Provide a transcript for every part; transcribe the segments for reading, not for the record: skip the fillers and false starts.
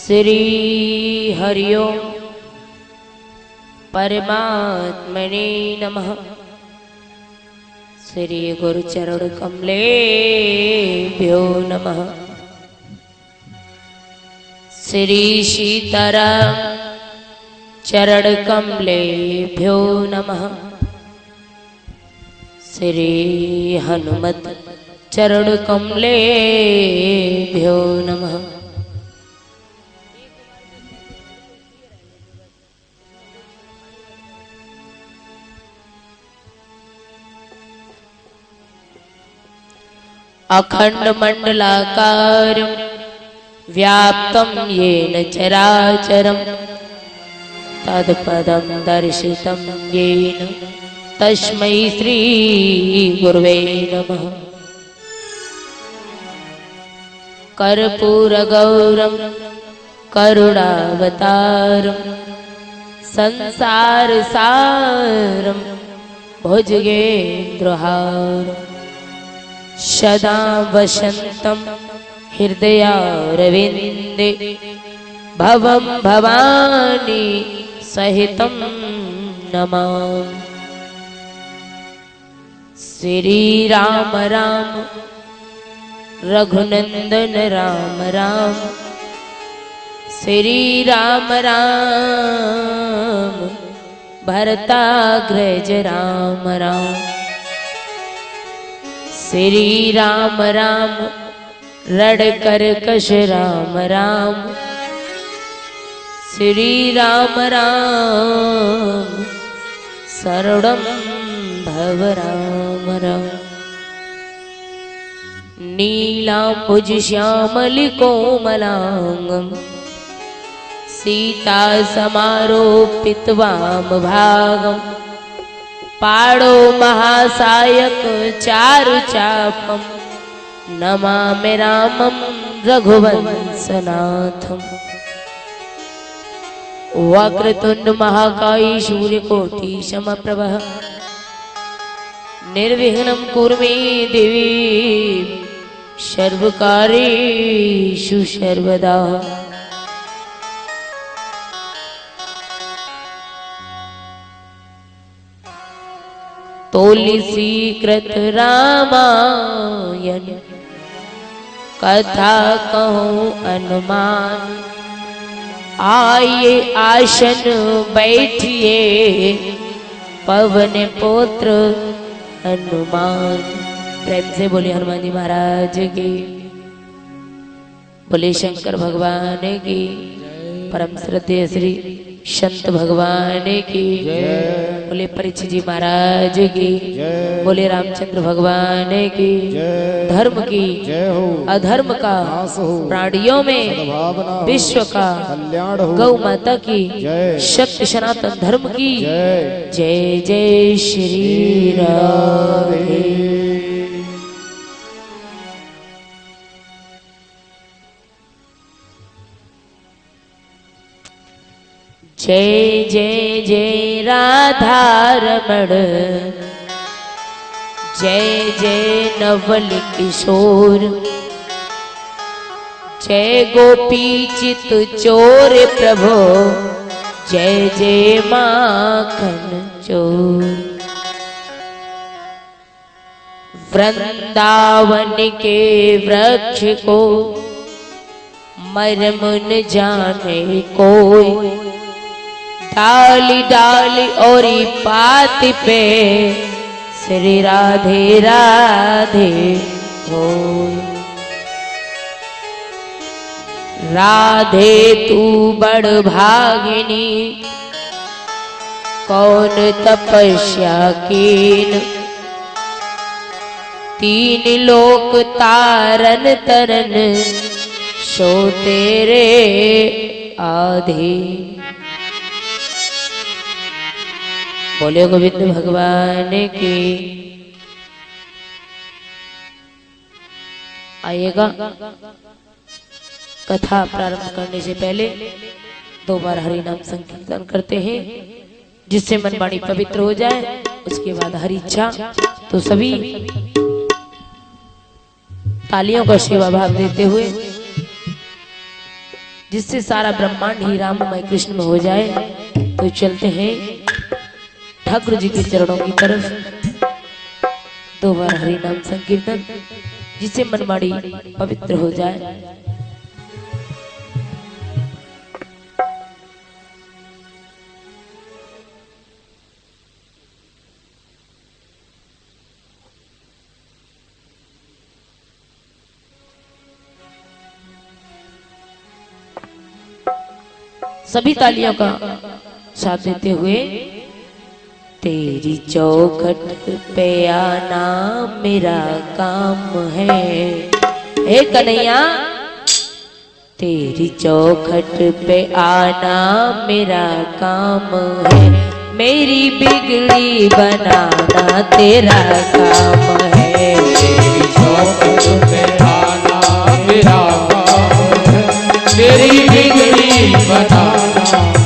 श्री हरिओम परमात्मने नमः। श्री गुरुचरण कमलेभ्यो नमः। श्री सीताराम चरण कमलेभ्यो नमः। श्री हनुमत चरण कमलेभ्यो नमः। अखंड मंडलाकारं व्याप्तं येन चराचरं तत्पदं दर्शितं येन तस्मै श्री गुरुवे नमः। कर्पूरगौरं करुणावतारं संसारसारं भुजगेन्द्रहारं सदा वसन्तं हृदयारविन्दे भवं भवानी सहितं नमामि। श्री राम राम रघुनंदन राम राम। श्री राम राम भरताग्रज राम राम। श्री राम राम रड़कर कश राम राम। श्री राम राम शरणं भव राम राम। नीलांबुज श्यामलि कोमलांगं सीता समारोपित वामभागं पाणौ महासायक चारुचापं नमामि रामं रघुवंशनाथम्। वक्रतुंड महाकाय सूर्यकोटि समप्रभ निर्विघ्नं कुरु मे देवी सर्वकार्येषु सर्वदा। तुलसीकृत रामायण कथा कहूँ अनुमान। आइए आसन बैठिए पवन पुत्र हनुमान। प्रेम से बोले हनुमान जी महाराज की। बोले शंकर भगवान की। परम श्रद्धेय श्री संत भगवान की। बोले परीक्षित जी महाराज की। बोले रामचंद्र भगवान की। धर्म की अधर्म का प्राणियों में विश्व का गौ माता की सत्य सनातन धर्म की जय जय श्री राधे। जय जय जय राधा रमण। जय जय नवल किशोर। जय गोपी चित चोर प्रभो। जय जय माखन चोर। वृंदावन के वृक्ष को मरम न जाने कोई। डाली डाली और पात पे श्री राधे राधे हो। राधे तू बड़ भागिनी कौन तपस्या कीन। तीन लोक तारन तरन सो तेरे आधे। बोले गोविंद भगवान की। आइएगा कथा प्रारंभ करने से पहले 2 बार हरि नाम संकीर्तन करते हैं जिससे मन वाणी पवित्र हो जाए। उसके बाद हरि इच्छा तो सभी तालियों का सेवा भाव देते हुए जिससे सारा ब्रह्मांड ही राममय कृष्ण में हो जाए। तो चलते हैं ठाकुर जी के चरणों की तरफ। 2 बार हरि नाम संकीर्तन, जिससे मनमाड़ी पवित्र हो जाए। सभी तालियों का साथ देते हुए। तेरी चौखट पे आना मेरा काम है, हे कन्हैया। तेरी चौखट पे आना मेरा काम है, मेरी बिगड़ी बनाना तेरा काम है। तेरी चौखट पे आना मेरा काम है, तेरी बिगड़ी बनाना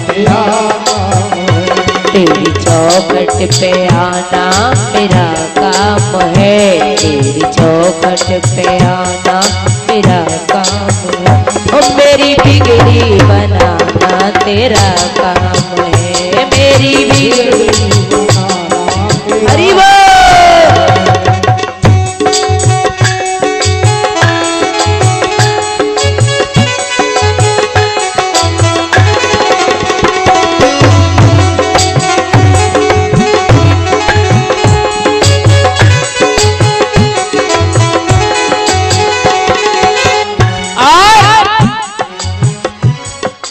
तेरा काम है। तेरी चौखट पे आना मेरा काम है, तेरी चौखट पे आना मेरा काम है। ओ मेरी बिगड़ी बनाना तेरा काम है, मेरी बिगड़ी बनाना। हरि बोल।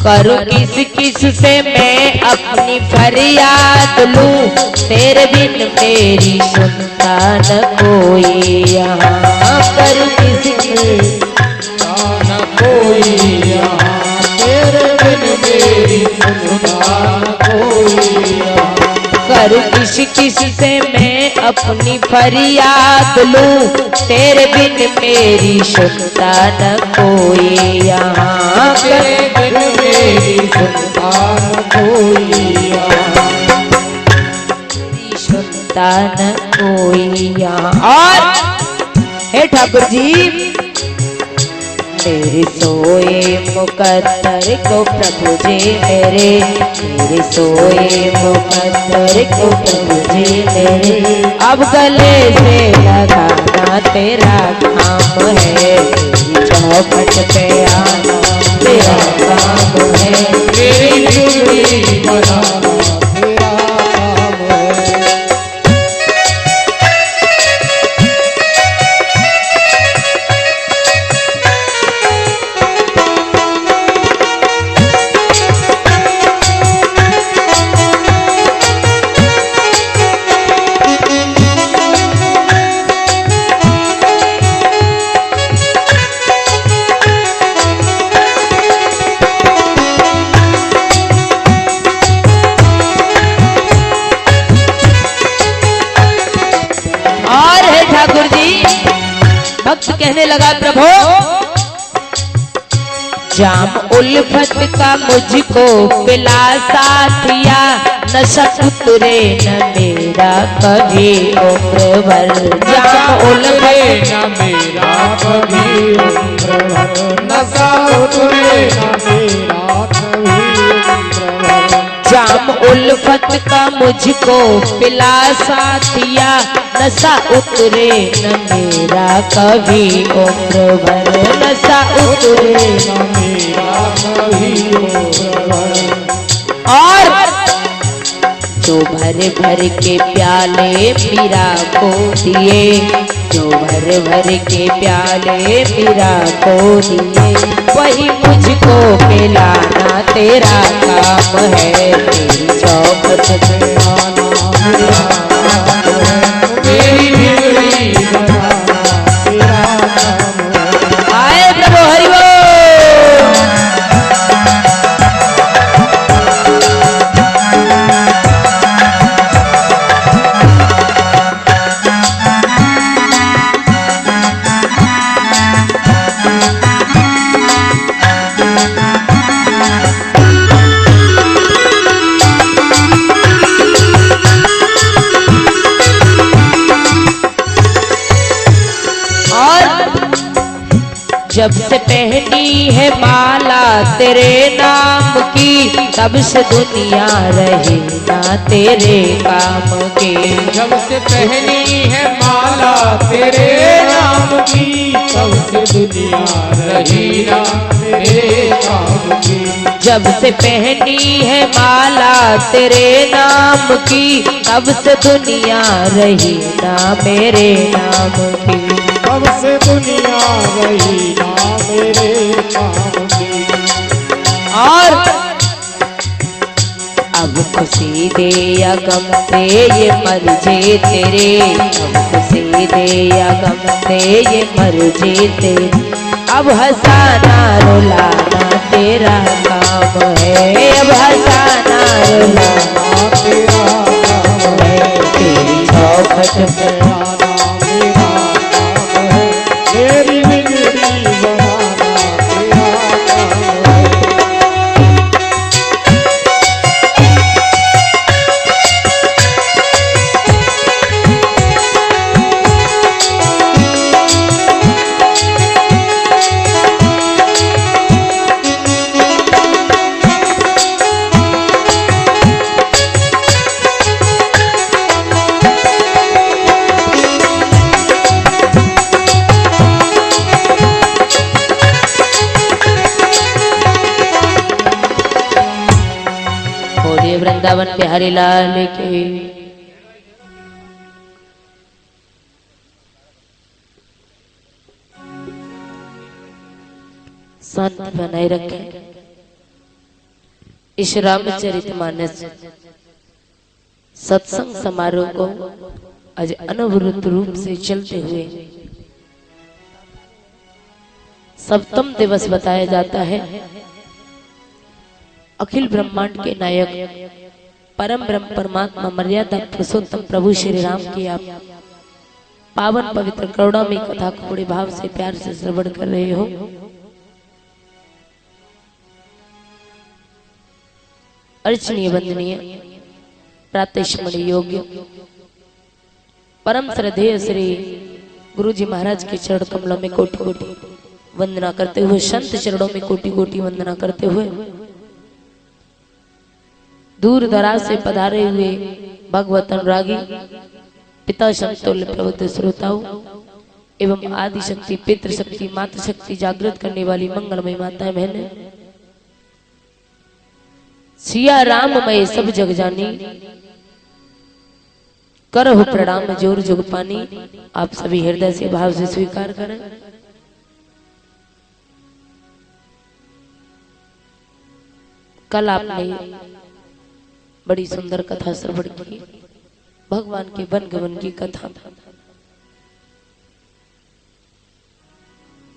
करूं किस किस से मैं अपनी फरियाद लूं, तेरे बिन मेरी सुनता न कोई यहाँ। करूं किस न कोई यहाँ, तेरे बिन मेरी सुनता न कोई यहाँ। करूं किस किस से मैं अपनी फरियाद लूं, तेरे बिन मेरी सुनता न कोई यहाँ। तेरे बिन मेरी सुनता न कोई यहाँ, सुनता न कोई यहाँ। और हे ठाकुर जी, मेरे सोए मुकद्दर को प्रभु जी मेरे सोए मुकद्दर को प्रभु जी मेरे, अब गले से लगाना तेरा काम है। चौखट पे आना तेरा काम है, तेरी बिगड़ी बनाना तेरा काम है। ठाकुर जी भक्त कहने लगा, प्रभु जाम उल्फत का मुझको पिला साथिया, नशा उतरे न मेरा कभी उम्र भर। जाम उल्फत न मेरा कभी उम्र भर, नशा उतरे न मेरा कभी उम्र भर। जाम उल्फत का मुझको पिला साथिया, नशा उतरे न मेरा कभी उम्र भर। नशा उतरे न मेरा कभी उम्र भर। और जो भर भर के प्याले मीरा को दिए, जो भर भर के प्याले मीरा को दिए, वही मुझको पिलाना तेरा काम है। तेरी चौखट पे आना मेरा काम है, मेरी बिगड़ी बनाना तेरा काम है। आए प्रभु हरि बोल। जब से पहनी है माला तेरे नाम की, तब से दुनिया रही ना तेरे काम की। जब से पहनी है माला तेरे नाम की, तब से दुनिया रही ना तेरे काम की। जब से पहनी है माला तेरे नाम की, तब से दुनिया रही ना मेरे नाम की। तब से दुनिया रही ना मेरे काम की। और अब खुशी दे या गम दे ये मर्जी तेरे, अब खुशी दे या गम दे ये मर्जी तेरे। अब हंसाना रुलाना तेरा काम है, अब हंसाना रुलाना तेरा काम है। तेरी चौखट पर आना मेरा काम है, तेरी बिगड़ी बनाना तेरा काम है। वृंदावन बिहारी लाल की। शांति बनाए रखें। इस रामचरितमानस सत्संग समारोह को आज अनवरत रूप से चलते हुए सप्तम दिवस बताया जाता है। अखिल ब्रह्मांड के नायक परम ब्रह्म परमात्मा मर्यादा पुरुषोत्तम प्रभु श्री राम की आप पावन पवित्र करुणामयी कथा को बड़े भाव से प्यार से श्रवण कर रहे हो। अर्चनीय वंदनीय प्रातस्मरणीय योग्य परम श्रद्धेय श्री गुरु जी महाराज के चरण कमलों में कोटि कोटि वंदना करते हुए, संत चरणों में कोटि कोटि वंदना करते हुए, दूर दराज से पधारे हुए भगवत अनुरागी पिता समतुल्य प्रबुद्ध श्रोताओं एवं आदि शक्ति पितृ शक्ति मातृ शक्ति जागृत करने वाली मंगलमय माताएं बहनें, सिया राममय सब जग जानी, करहु प्रणाम जोर जुग पानी। आप सभी हृदय से भाव से स्वीकार करें। कल आपने बड़ी सुंदर कथा श्रवण की, भगवान के वन गमन की कथा।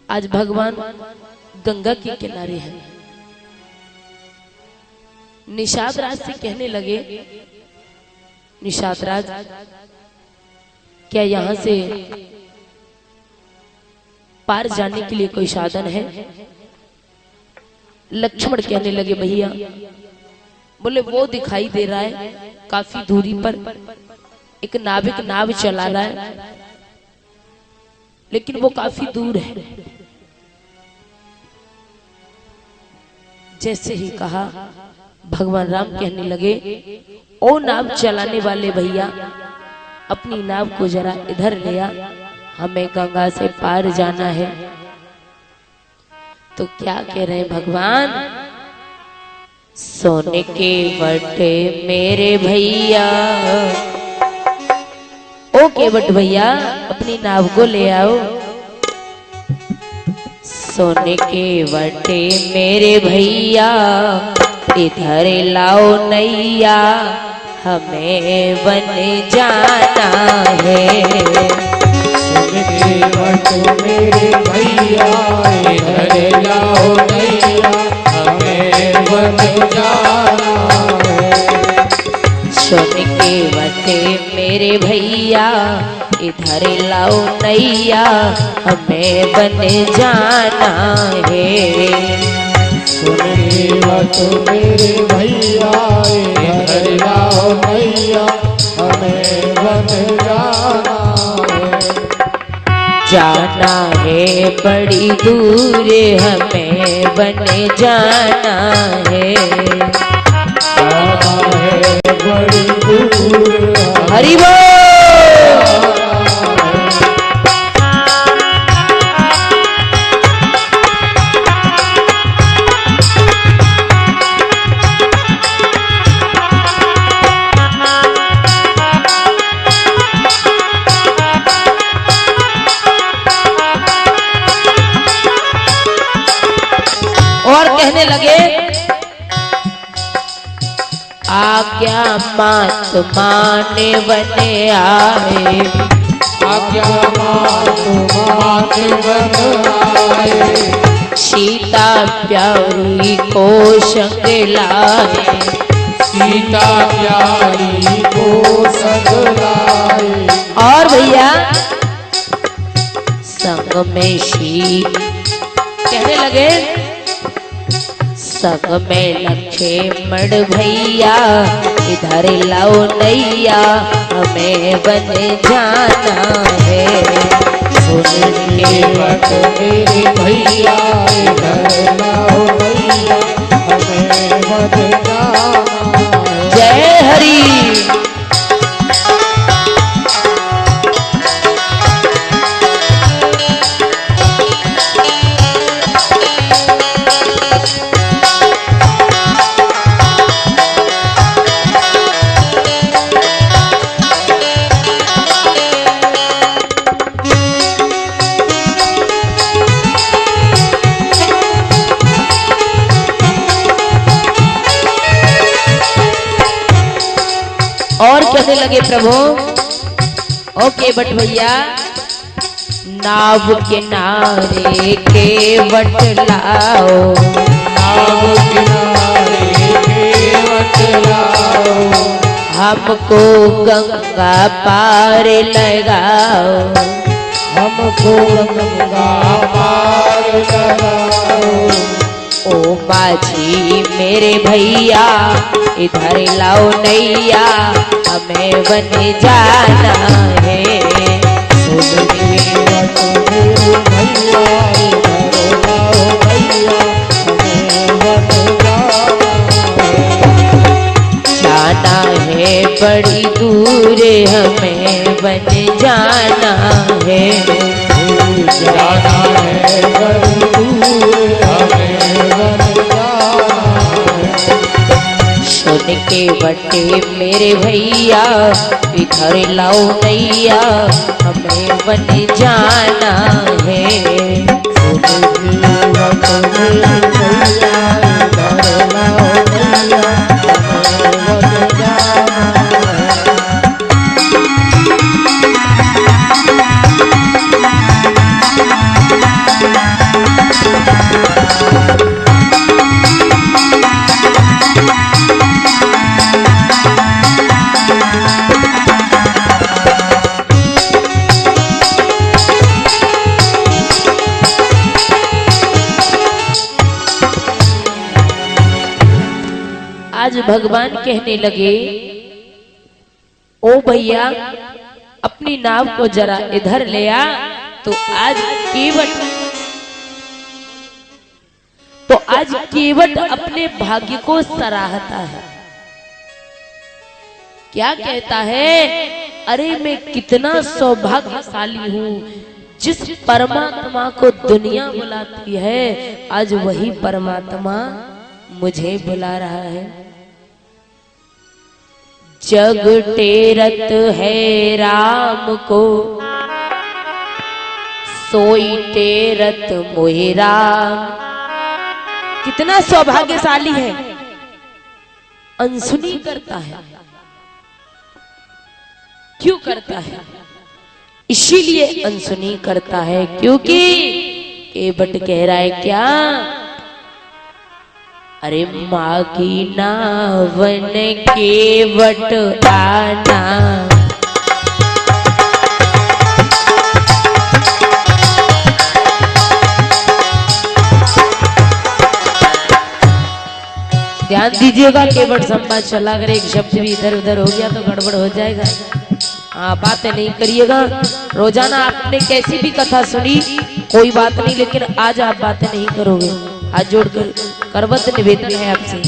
आज भगवान गंगा के किनारे हैं। निषाद राज से कहने लगे, निषाद राज क्या यहाँ से पार जाने के लिए कोई साधन है? लक्ष्मण कहने लगे, भैया बोले वो दिखाई दे रहा है काफी दूरी पर एक नाविक नाव चला रहा है, लेकिन वो काफी दूर है। जैसे ही कहा, भगवान राम कहने लगे, ओ नाव चलाने वाले भैया, अपनी नाव को जरा इधर ले आ, हमें गंगा से पार जाना है। तो क्या कह रहे हैं भगवान? सोने के बटे मेरे भैया, ओ केवट भैया अपनी नाव को ले आओ। सोने के बटे मेरे भैया, इधर लाओ नैया, हमें वन जाना है। सोने के बटे मेरे भैया, इधर लाओ नैया, हमें वन जाना है। सोने के बटे मेरे भैया, इधर लाओ नैया, हमें वन जाना है। सोने के बटे मेरे भैया, इधर लाओ नैया, हमें वन जाना है। जाना है बड़ी दूर हमें बने जाना है। बड़ी दूर हरि बोल। और कहने लगे आज्ञा मात माने बने आए, आज्ञा मात बन आए, सीता प्यारी को संग लाए, सीता प्यारी को संग लाए। और भैया संग में कहने लगे संग में लक्ष्मण भैया इधर लाओ नैया हमें बन जाना है। सुन के बट मेरे भैया इधर लाओ भैया हमें बन जाना है। जय हरि। और कहने लगे प्रभु ओके बट भैया नाव किनारे के बट लाओ, नाव किनारे के बट लाओ, हमको गंगा पार लगाओ, हमको गंगा पार लगाओ। ओ माझी मेरे भैया इधर लाओ नैया हमें बन जाना है। सुन के बट मेरे भैया इधर लाओ भैया हमें बन जाना है बड़ी दूर हमें बन जाना है। जाना है बड़ी दूर हमें बन जाना है। सुन के बटे मेरे भैया इधर लाओ नैया हमें बन जाना है। सुन के बट मेरे भैया इधर लाओ भैया हमें बन जाना है। आज भगवान कहने लगे ओ भैया अपनी नाव को जरा इधर ले आ। तो आज केवट अपने भाग्य को सराहता है। क्या कहता है अरे मैं कितना सौभाग्यशाली हूँ, जिस परमात्मा को दुनिया बुलाती है आज वही परमात्मा मुझे बुला रहा है। जग टेरत है राम को सोई टेरत मोहि राम। कितना सौभाग्यशाली है। अनसुनी करता है। क्यों करता है? इसीलिए अनसुनी करता है क्योंकि केवट कह रहा है क्या अरे माँ की नावन केवट आना। ध्यान दीजिएगा केवट संवाद चला, अगर एक शब्द भी इधर उधर हो गया तो गड़बड़ हो जाएगा। हाँ बातें नहीं करिएगा। रोजाना आपने कैसी भी कथा सुनी कोई बात नहीं, लेकिन आज आप बातें नहीं करोगे। हाथ जोड़कर करवत निवेदन है आपसे।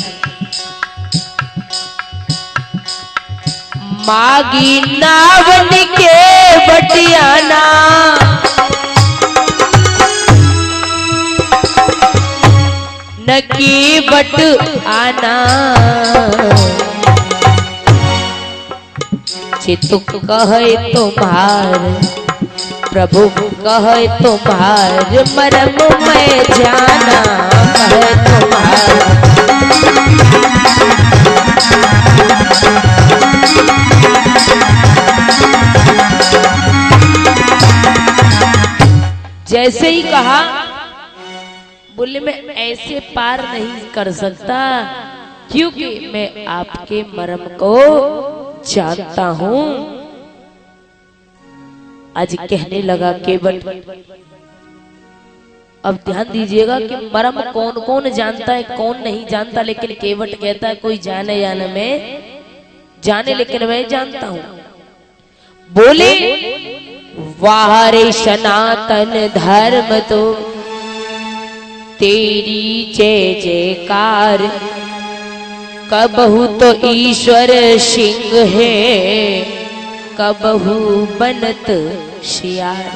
मागी नावन के बटियाना नकी बट आना, चितुक कहे तुम्हार प्रभु कहे तुम्हार मरम में जाना कहे तुम्हार। जैसे ही कहा बोले मैं ऐसे पार नहीं कर सकता क्योंकि मैं आपके मर्म को जानता हूं। आज कहने लगा केवट। अब ध्यान दीजिएगा कि मर्म कौन कौन जानता है कौन नहीं जानता, लेकिन केवट कहता है कोई जाने या न मैं जाने लेकिन मैं जानता हूं। बोले वाह रे सनातन धर्म तो तेरी जय जयकार, कबहू तो ईश्वर सिंह है कबहू बनत शियार।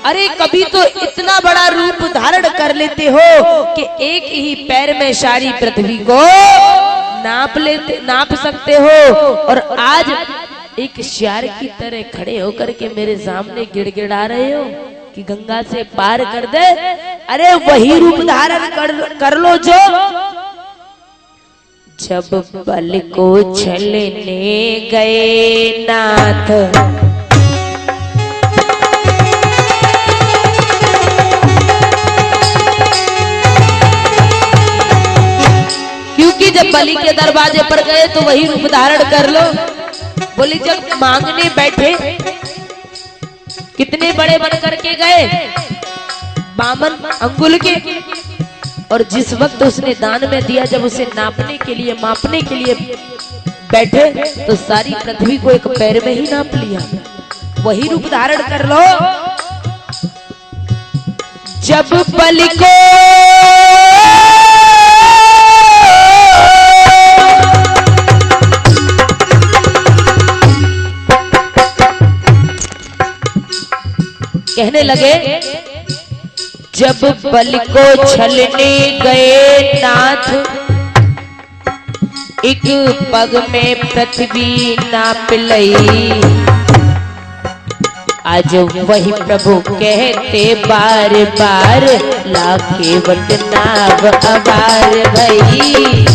अरे कभी तो इतना बड़ा रूप धारण कर लेते हो कि एक ही पैर में सारी पृथ्वी को नाप सकते हो, और आज एक शियार की तरह खड़े होकर के मेरे सामने गिड़गिड़ा रहे हो कि गंगा से पार कर दे। अरे वही रूप धारण कर लो जो जब बल को छलने गए नाथ, क्योंकि जब बलि के दरवाजे पर गए तो वही रूप धारण कर लो। बोले जब मांगने बैठे कितने बड़े बन करके गए, 52 अंगुल के, और जिस वक्त उसने दान में दिया जब उसे नापने के लिए मापने के लिए बैठे तो सारी पृथ्वी को एक पैर में ही नाप लिया। वही रूप धारण कर लो। जब बलि को कहने लगे जब बलि को छलने गए नाथ, एक पग में पृथ्वी नाप लई। आज वही प्रभु कहते बार बार लाके वट नाव अबार भई।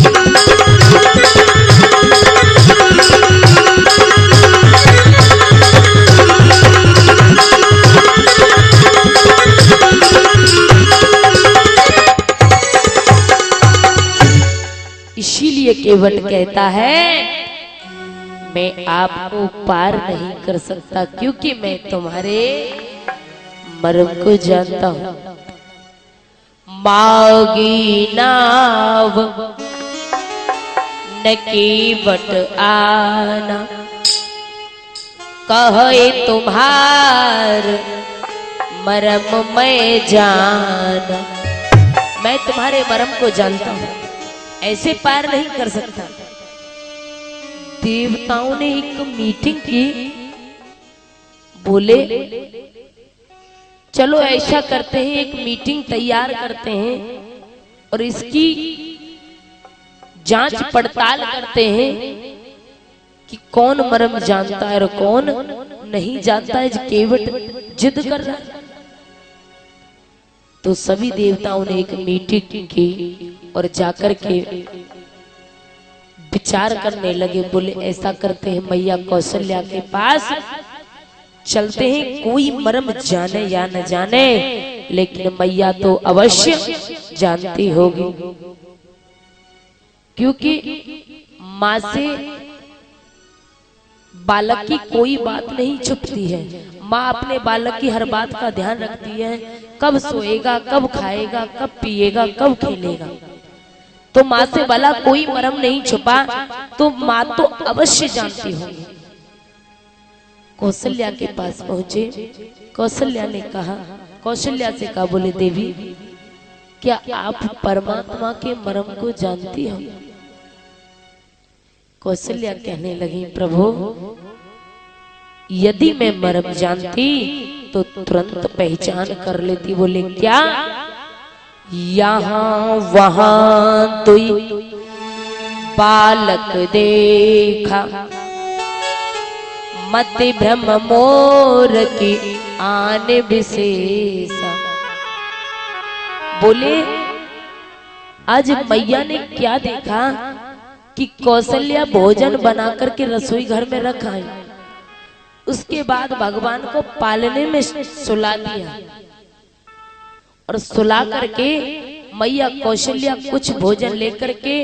इसीलिए केवट कहता है मैं आपको पार नहीं कर सकता क्योंकि मैं तुम्हारे मर्म को जानता हूं। मागी नाव नकी बट आना, कहे तुम्हार मर्म मैं जाना। मैं तुम्हारे मर्म को जानता हूं, ऐसे पार नहीं कर सकता। देवताओं ने एक मीटिंग की, बोले चलो ऐसा करते हैं एक मीटिंग तैयार करते हैं और इसकी जांच पड़ताल करते हैं कि कौन मर्म जानता है और कौन नहीं जानता है। केवट जिद कर रहा है तो सभी देवताओं ने एक मीटिंग की और जाकर के विचार करने लगे। बोले ऐसा करते हैं मैया कौशल्या के पास चलते हैं, कोई मर्म जाने या न जाने लेकिन मैया तो अवश्य जानती होगी, क्योंकि माँ से बालक की कोई बात नहीं छुपती है। माँ अपने बालक की हर बात का ध्यान रखती है, कब सोएगा, कब खाएगा, कब पिएगा, कब खेलेगा। तो माँ से भला कोई मर्म नहीं छुपा तो माँ तो अवश्य जानती होगी। कौशल्या के पास पहुंचे। कौशल्या ने कहा, कौशल्या से कहा, बोले देवी क्या आप परमात्मा के मर्म को जानती हो? कौशल्या कहने लगी, प्रभु यदि मैं मर्म जानती तो तुरंत पहचान कर लेती। बोले क्या? यहाँ वहां दुई बालक देखा, मति भ्रम मोर की आन विशेषा। बोले आज मैया ने क्या देखा कि कौशल्या भोजन बना करके रसोई घर में रखा है, उसके बाद भगवान को पालने में सुला दिया और सुला करके मैया कौशल्या कुछ भोजन लेकर के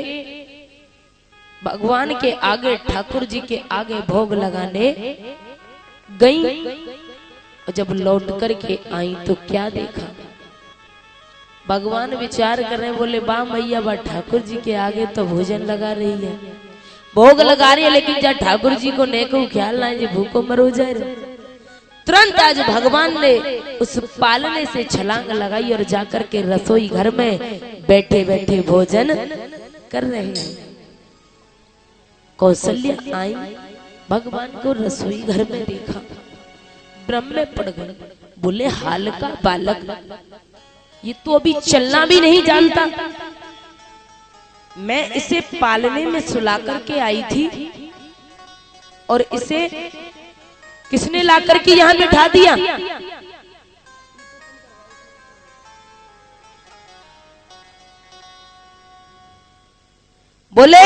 भगवान के आगे, ठाकुर जी के आगे भोग लगाने गई। और जब लौट करके आई तो क्या देखा? भगवान विचार कर रहे, बोले बा मैया बा ठाकुर जी के आगे तो भोजन लगा रही है, भोग लगा रही है, लेकिन जब ठाकुर जी को नेको ख्याल ना भूखो मरो जाए। तुरंत आज भगवान ने उस पालने से छलांग लगाई और जाकर के रसोई घर में बैठे बैठे भोजन कर रहे हैं। कौशल्या आई, भगवान को रसोई घर में देखा, ब्रह्म में पड़ गए। बोले हाल का बालक, ये तो अभी चलना भी नहीं जानता, मैं इसे पालने में सुला करके आई थी और इसे किसने ला करके यहां बिठा दिया? बोले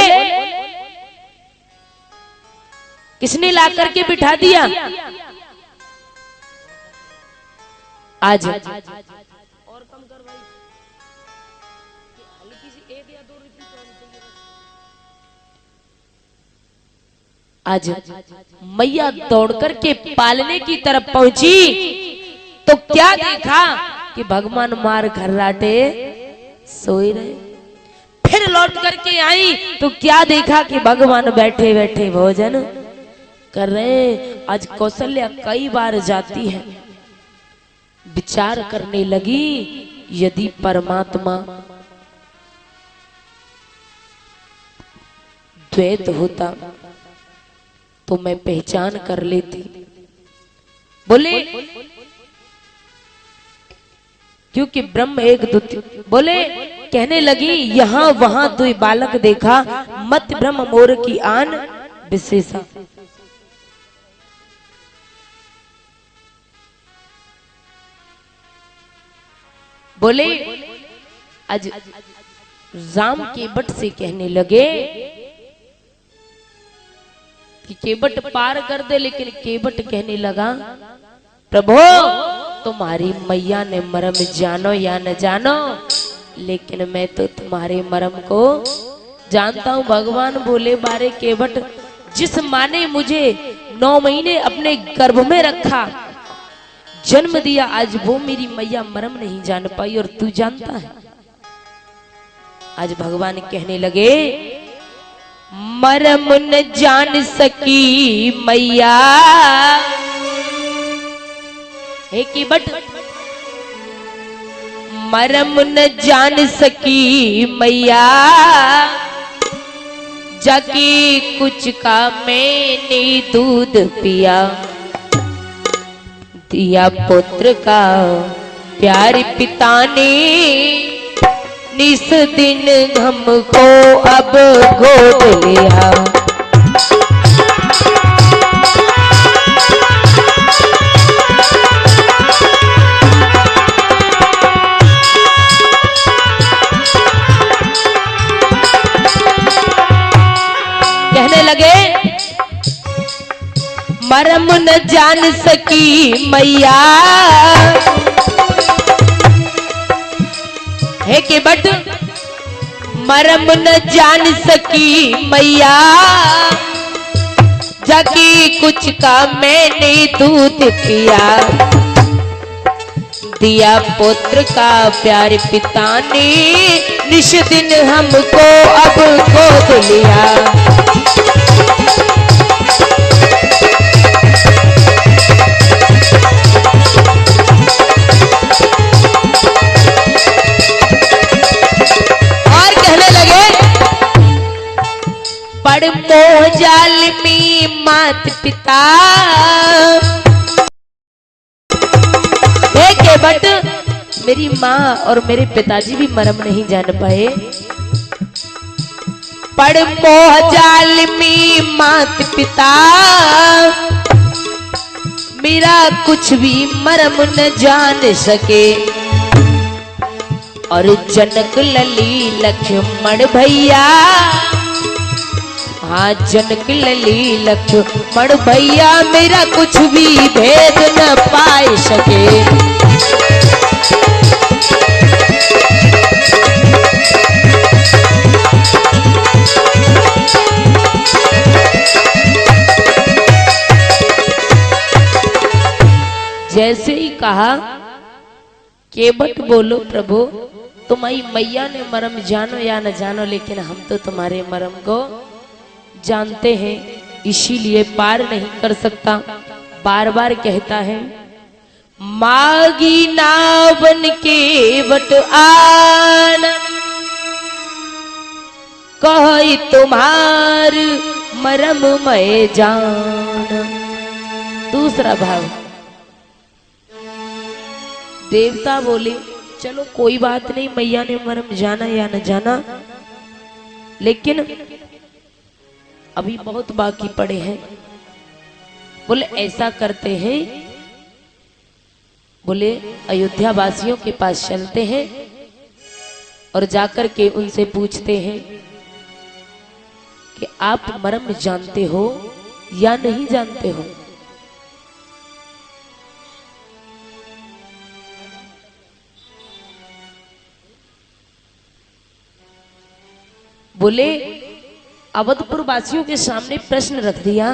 किसने ला करके बिठा दिया? आज और कम कर भाई, हल्की सी 1 या 2 रिपीट होनी चाहिए। आज मैया दौड़ करके पालने की तरफ पहुंची तो क्या देखा कि भगवान मार खर्राटे सोए रहे। फिर लौट करके आई तो क्या देखा कि भगवान बैठे बैठे भोजन कर रहे। आज कौशल्या कई बार जाती है, विचार करने लगी, यदि परमात्मा द्वैत होता तो मैं पहचान कर लेती। बोले क्योंकि ब्रह्म एक द्वितीय। बोले कहने लगी, यहां वहां दुई बालक देखा, मत ब्रह्म मोर की आन विशेषा। बोले आज राम केवट से कहने लगे कि केवट पार कर दे, लेकिन केवट कहने लगा, प्रभु तुम्हारी मैया ने मर्म जानो या न जानो, लेकिन मैं तो तुम्हारे मर्म को जानता हूं। भगवान बोले, बारे केवट, जिस माँ ने मुझे 9 महीने अपने गर्भ में रखा, जन्म दिया, आज वो मेरी मैया मर्म नहीं जान पाई और तू जानता है। आज भगवान कहने लगे, मर्म न जान सकी मैया। हे केवट, मर्म न जान सकी मैया, जाके कुछ का मैंने दूध पिया, दिया पुत्र का प्यार पिता ने, निस दिन हमको अब गोद लिया। कहने लगे, मर्म न जान सकी मैया। हे केवट, मर्म न जान सकी मैया, जाके कुछ का मैंने दूध पिया, दिया पुत्र का प्यार पिता ने, निश दिन हमको अब गोद लिया। पड़ मोह जाल में मात पिता हे केवट, मेरी माँ और मेरे पिताजी भी मरम नहीं जान पाए। पड़ मोह जाल में मात पिता मेरा कुछ भी मरम न जान सके। और जनक लली लक्ष्मण भैया, हाँ जनक लली लक्ष्मण भैया मेरा कुछ भी भेद न पाए सके। जैसे ही कहा केवट बोलो प्रभु, तुम्हारी मैया ने मरम जानो या न जानो, लेकिन हम तो तुम्हारे मरम को जानते हैं, इसीलिए पार नहीं कर सकता। बार बार कहता है मागी नावन केवट आन, कही तुम्हार मरम मैं जान। दूसरा भाव, देवता बोले चलो कोई बात नहीं, मैया ने मरम जाना या न जाना, लेकिन अभी बहुत बाकी पड़े हैं। बोले ऐसा करते हैं, बोले अयोध्या वासियों के पास चलते हैं और जाकर के उनसे पूछते हैं कि आप मरम जानते हो या नहीं जानते हो। बोले अवधपुर वासियों के सामने प्रश्न रख दिया,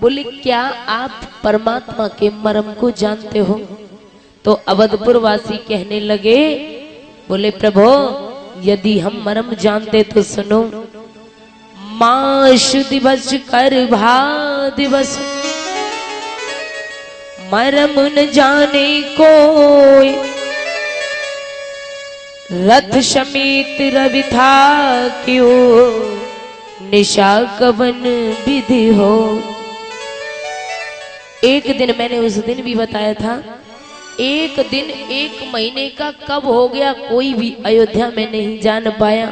बोले क्या आप परमात्मा के मर्म को जानते हो? तो अवधपुर वासी कहने लगे, बोले प्रभु यदि हम मर्म जानते तो सुनो, माश दिवस कर भा दिवस मर्म न जाने कोई, रथ समेत रवि था क्यों निशा कवन विधि हो। एक दिन मैंने उस दिन भी बताया था, एक दिन एक महीने का कब हो गया कोई भी अयोध्या में नहीं जान पाया।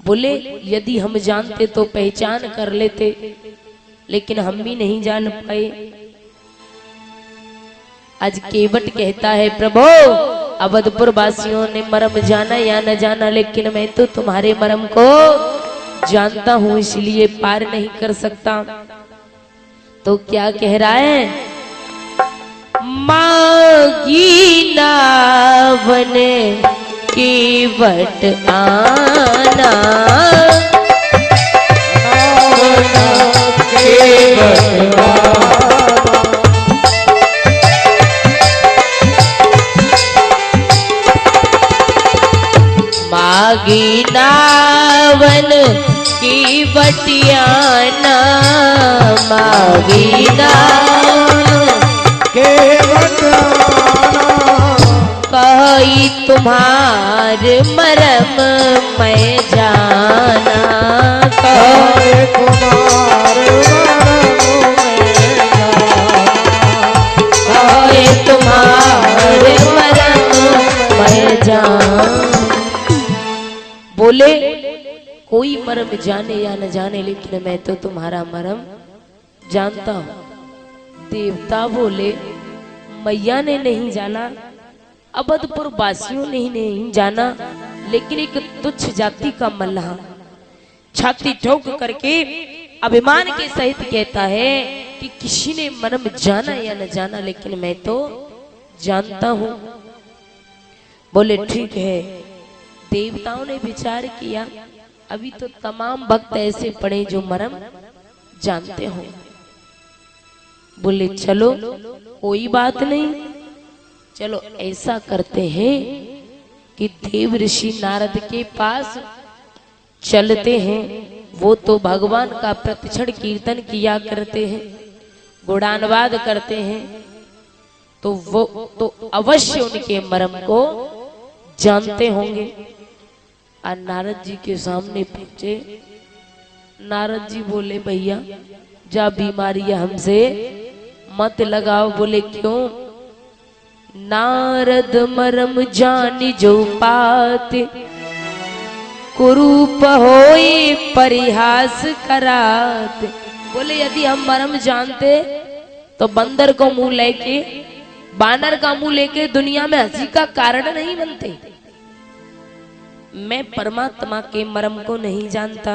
बोले यदि हम जानते तो पहचान कर लेते, लेकिन हम भी नहीं जान पाए। आज केवट कहता है प्रभु अवधपुर वासियों ने मर्म जाना या न जाना, लेकिन मैं तो तुम्हारे मर्म को जानता हूं, इसलिए पार नहीं कर सकता। तो क्या कह रहा है, मागी नावन केवट आना, केवट मागी नावन की बटियाना, मागी नावन के कही तुम्हार मरम मैं जाना, कही तुम्हार मरम मैं जाना। बोले कोई मर्म जाने या न जाने, लेकिन मैं तो तुम्हारा मर्म जानता हूं। देवता बोले मैया ने नहीं जाना, अवधपुर वासियों ने ही नहीं जाना, लेकिन एक तुच्छ जाति का मल्लाह छाती ठोक करके अभिमान के सहित कहता है कि किसी ने मर्म जाना या न जाना, लेकिन मैं तो जानता हूं। बोले ठीक है। देवताओं ने विचार किया, अभी तो तमाम भक्त ऐसे पड़े जो मर्म जानते हो। बोले चलो कोई बात नहीं, चलो ऐसा करते हैं कि देव ऋषि नारद के पास चलते हैं। वो तो भगवान का प्रतिक्षण कीर्तन किया करते हैं, गुणानुवाद करते हैं, तो वो तो अवश्य उनके मर्म को जानते होंगे। और नारद जी के सामने पहुंचे, नारद जी बोले भैया जा बीमारी है हमसे मत लगाओ। बोले क्यों? नारद मरम जानी जो पाते कुरूप होई परिहास कराते। बोले यदि हम मरम जानते तो बंदर को मुंह लेके बानर का मुंह लेके दुनिया में हंसी का कारण नहीं बनते। मैं परमात्मा के मरम को नहीं जानता।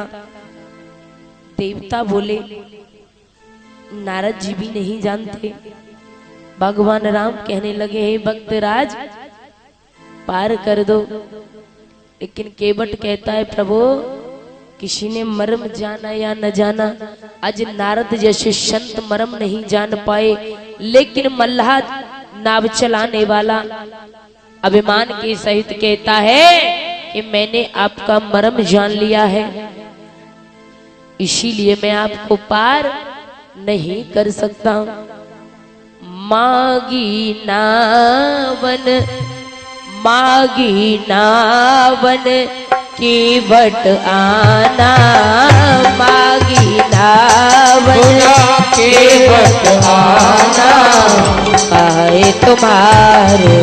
देवता बोले नारद जी भी नहीं जानते। भगवान राम कहने लगे हे भक्तराज पार कर दो। लेकिन केवट कहता है प्रभु किसी ने मर्म जाना या न जाना, आज नारद जैसे संत मर्म नहीं जान पाए, लेकिन मल्लाह नाव चलाने वाला अभिमान के सहित कहता है कि मैंने आपका मर्म जान लिया है, इसीलिए मैं आपको पार नहीं कर सकता। मागी नावन केवट आना, मागी नावन केवट आना, आए तुम्हारे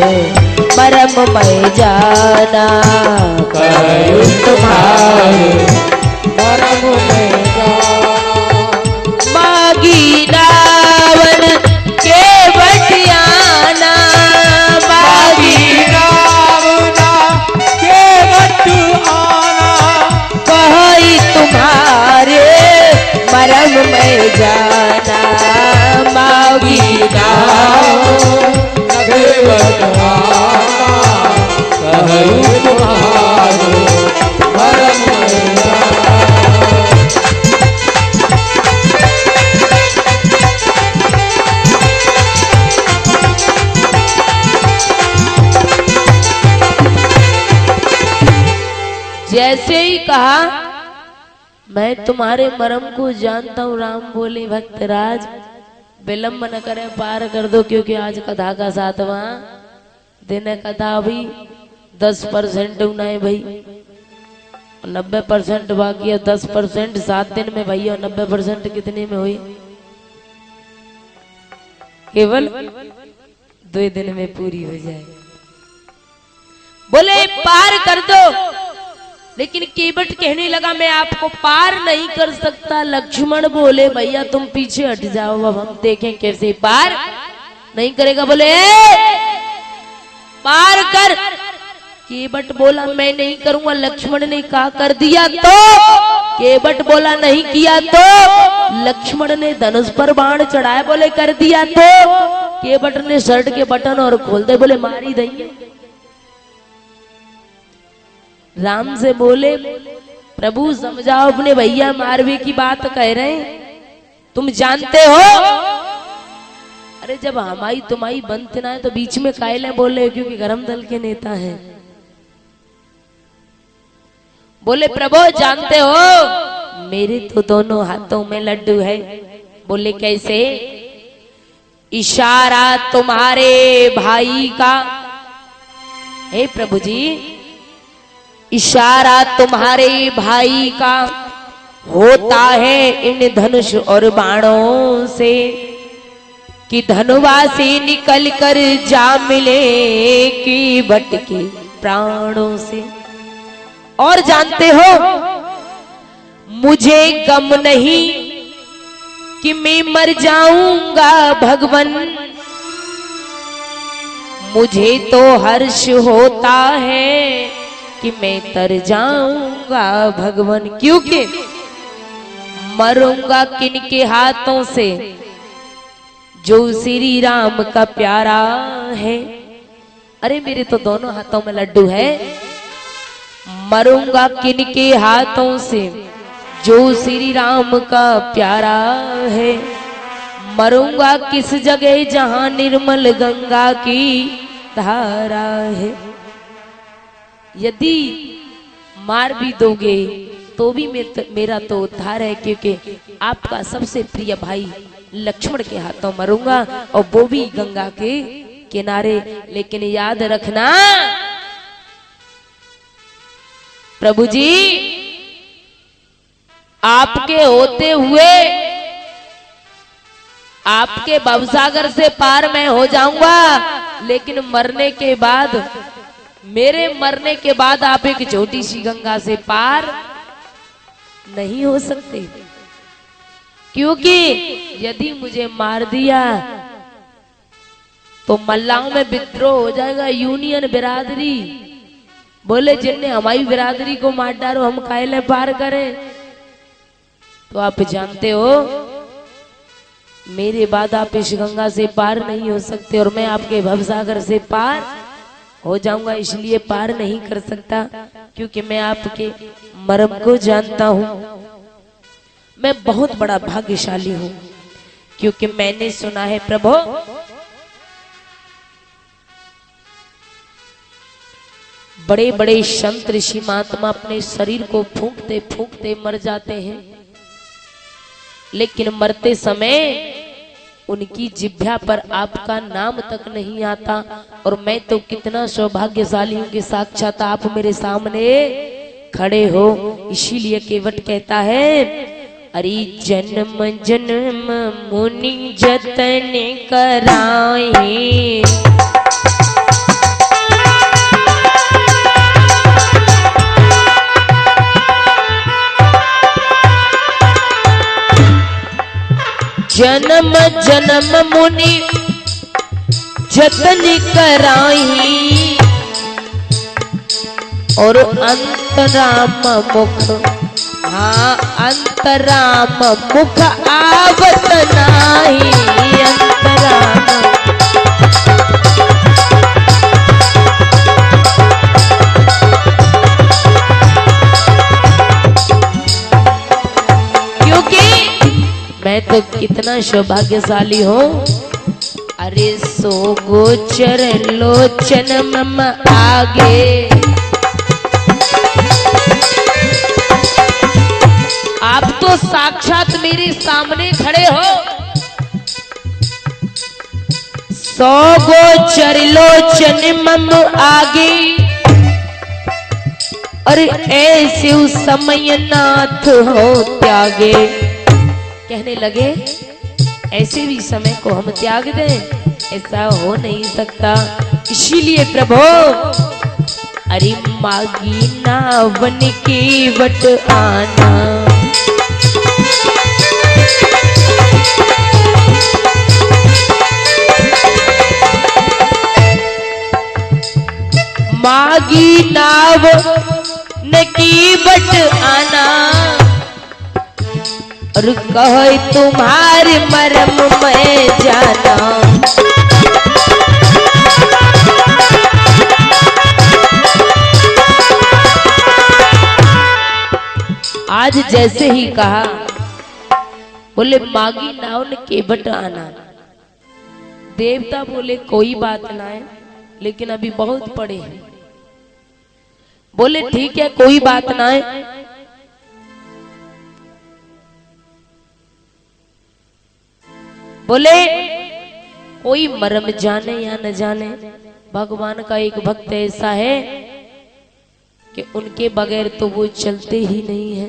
मरम मैं जाना, कहे तुम्हारे मरम में जाना। मागी नावन केवट आना, मागी रावना केवट आना, कहे तुम्हारे मरम में जाना, मागी नावन केवट आना, कहे तुम्हारे मरम में जाना। जैसे ही कहा मैं तुम्हारे मरम को जानता हूँ, राम बोले भक्तराज विलंब न करे पार कर दो, क्योंकि आज कथा का 7वां दिन है। कथा अभी 10% होना है भाई, 90% बाकी है। 10% 7 दिन में भाई, और 90% कितने में हुई? केवल 2 दिन में पूरी हो जाए। बोले पार कर दो, लेकिन केवट कहने लगा मैं आपको पार नहीं कर सकता। लक्ष्मण बोले भैया तुम पीछे हट जाओ, अब हम देखें कैसे पार नहीं करेगा। बोले पार कर। केवट बोला मैं नहीं करूंगा। लक्ष्मण ने कहा कर दिया तो? केवट बोला नहीं किया तो? लक्ष्मण ने धनुष पर बाण चढ़ाया, बोले कर दिया तो? केवट ने शर्ट के बटन और खोल दे, बोले मार ही देंगे। राम से बोले प्रभु समझाओ अपने भैया, मारवे की बात कह रहे हैं, तुम जानते हो? अरे जब हमारी तुम्हारी बनते ना है तो बीच में कायले बोले, क्योंकि गरम दल के नेता हैं। बोले प्रभु जानते हो मेरे तो दोनों हाथों में लड्डू है। बोले कैसे? इशारा तुम्हारे भाई का। हे प्रभु जी इशारा तुम्हारे भाई का होता है इन धनुष और बाणों से, कि धनुवा से निकल कर जा मिले केवट के प्राणों से। और जानते हो मुझे गम नहीं कि मैं मर जाऊंगा भगवन, मुझे तो हर्ष होता है कि मैं तर जाऊंगा भगवन, क्योंकि मरूंगा किनके हाथों से जो श्री राम का प्यारा है। अरे मेरे तो दोनों हाथों में लड्डू है। मरूंगा किनके हाथों से जो श्री राम का प्यारा है। मरूंगा किस जगह जहां निर्मल गंगा की धारा है। यदि मार भी दोगे तो भी मेरा तो उद्धार है, क्योंकि आपका सबसे प्रिय भाई लक्ष्मण के हाथों मरूंगा, और वो भी गंगा के किनारे। लेकिन याद रखना प्रभु जी आपके होते हुए आपके भवसागर से पार मैं हो जाऊंगा, लेकिन मरने के बाद, मेरे मरने के बाद आप एक छोटी सी गंगा से पार नहीं हो सकते, क्योंकि यदि मुझे मार दिया तो मल्लाओं में विद्रोह हो जाएगा। यूनियन बिरादरी बोले जिनने हमारी बिरादरी को मार डालो, हम कायले पार करें। तो आप जानते हो मेरे बाद आप इस गंगा से पार नहीं हो सकते, और मैं आपके भवसागर से पार हो जाऊंगा, इसलिए पार नहीं कर सकता, क्योंकि मैं आपके मर्म को जानता हूं। मैं बहुत बड़ा भाग्यशाली हूं, क्योंकि मैंने सुना है प्रभु, बड़े बड़े संत ऋषि महात्मा अपने शरीर को फूंकते फूंकते मर जाते हैं, लेकिन मरते समय उनकी जिह्वा पर आपका नाम तक नहीं आता। और मैं तो कितना सौभाग्यशाली हूं कि साक्षात आप मेरे सामने खड़े हो। इसीलिए केवट कहता है, अरे जन्म जन्म मुनि जतन कराए, जन्म जन्म मुनि जतन कराई, और अंतराम मुख, हाँ अंतराम मुख आवत नाही, अंतराम मैं तो कितना सौभाग्यशाली हूँ। अरे सो गोचर लोचन मम आगे, आप तो साक्षात मेरे सामने खड़े हो। सो गोचर लोचन मम आगे, अरे ऐसे उस समय नाथ हो त्यागे। कहने लगे ऐसे भी समय को हम त्याग दें, ऐसा हो नहीं सकता। इसीलिए प्रभु, अरे मागी नावन के वट आना, मागी नाव न की वट आना, और कहे तुम्हारे मरम में जाना। आज जैसे ही कहा, बोले मागी नावन केवट आना। देवता बोले कोई बात ना है, लेकिन अभी बहुत पड़े हैं। बोले ठीक है कोई बात ना है। बोले कोई मर्म जाने या न जाने, भगवान का एक भक्त ऐसा है कि उनके बगैर तो वो चलते ही नहीं है,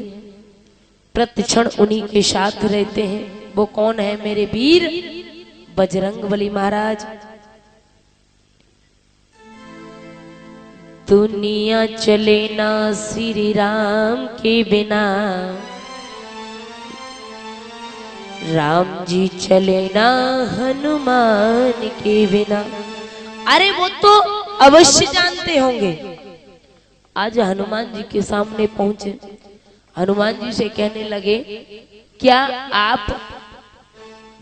प्रतिक्षण उन्हीं के साथ रहते हैं। वो कौन है मेरे वीर बजरंगबली महाराज। दुनिया चले ना श्री राम के बिना, राम जी चले ना हनुमान के बिना। अरे वो तो अवश्य जानते होंगे। आज हनुमान जी के सामने पहुंचे, हनुमान जी से कहने लगे, क्या आप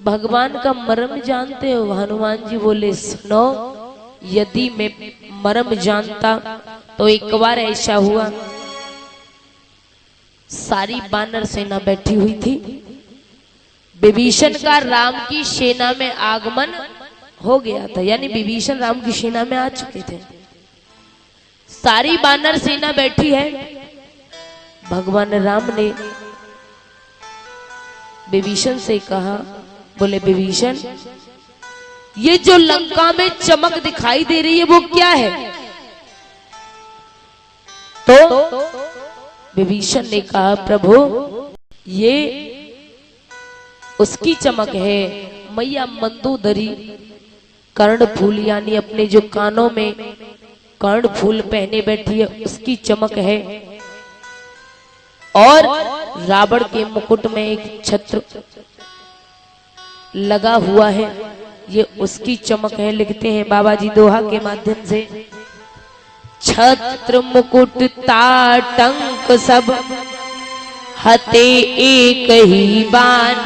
भगवान का मर्म जानते हो? हनुमान जी बोले, सुनो, यदि मैं मर्म जानता तो एक बार ऐसा हुआ, सारी वानर सेना बैठी हुई थी, विभीषण का राम की सेना में आगमन हो गया था, यानी विभीषण राम की सेना में आ चुके थे। सारी वानर सेना बैठी है। भगवान राम ने विभीषण से कहा, बोले विभीषण, ये जो लंका में चमक दिखाई दे रही है वो क्या है? तो विभीषण ने कहा, प्रभु ये उसकी चमक है। मैया मंदोदरी कर्ण फूल यानी अपने जो कानों में कर्ण फूल पहने बैठी है उसकी चमक है। और रावण के मुकुट में एक छत्र लगा हुआ है, ये उसकी चमक है। लिखते हैं बाबा जी दोहा के माध्यम से, छत्र मुकुट ताटंक सब हते एक ही बान,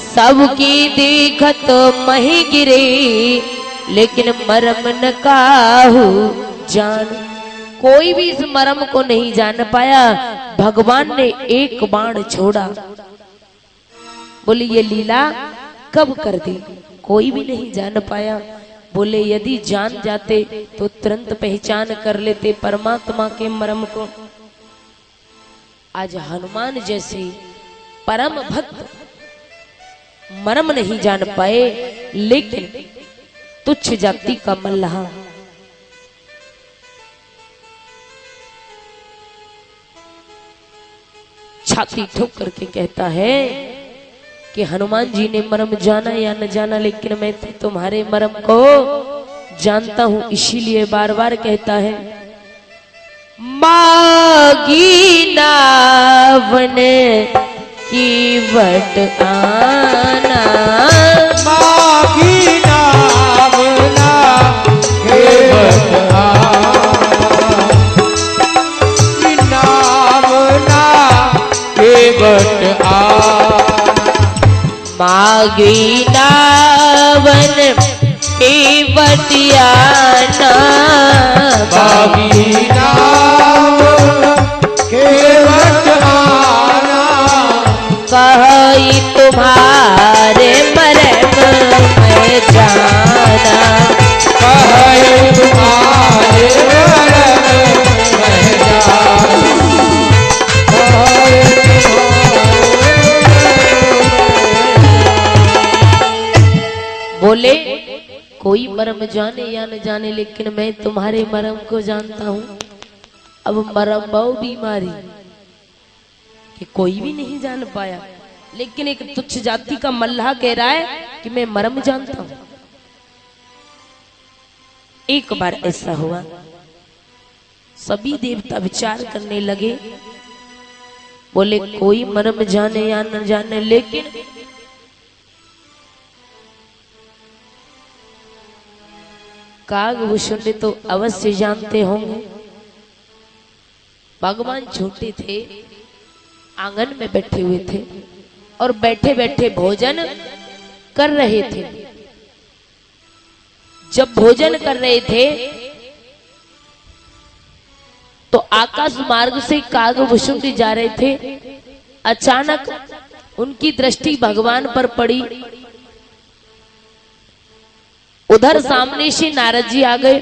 सबकी देखत मही गिरे लेकिन मरम न काहू जान। कोई भी इस मरम को नहीं जान पाया। भगवान ने एक बाण छोड़ा, बोले ये लीला कब कर दी, कोई भी नहीं जान पाया। बोले यदि जान जाते तो तुरंत पहचान कर लेते परमात्मा के मर्म को। आज हनुमान जैसे परम भक्त मर्म नहीं जान पाए, लेकिन तुच्छ जाति का मल्लाह छाती ठोक करके कहता है कि हनुमान जी ने मर्म जाना या न जाना, लेकिन मैं तो तुम्हारे मर्म को जानता हूं, इसीलिए बार बार कहता है, मागी नावन की वट आना, मागी नावना के वट आना, नावना के वट आना, मागी नावन के वटियाना, मागी नावन के वट आना, कही तुम्हारे मरम में जाना, कहे तुम्हारे मरम में जाना, बोले कोई मर्म जाने या न जाने, लेकिन मैं तुम्हारे मर्म को जानता हूं। अब मर्म बहु बीमारी कि कोई भी नहीं जान पाया, लेकिन एक तुच्छ जाति का मल्लाह कह रहा है कि मैं मर्म जानता हूं। एक बार ऐसा हुआ, सभी देवता विचार करने लगे, बोले कोई मर्म जाने या न जाने, लेकिन कागभूषण तो अवश्य जानते होंगे। भगवान छोटे थे, आंगन में बैठे हुए थे और बैठे बैठे भोजन कर रहे थे। जब भोजन कर रहे थे तो आकाश मार्ग से कागभूषण जा रहे थे। अचानक उनकी दृष्टि भगवान पर पड़ी। उधर सामने से नारद जी आ गए।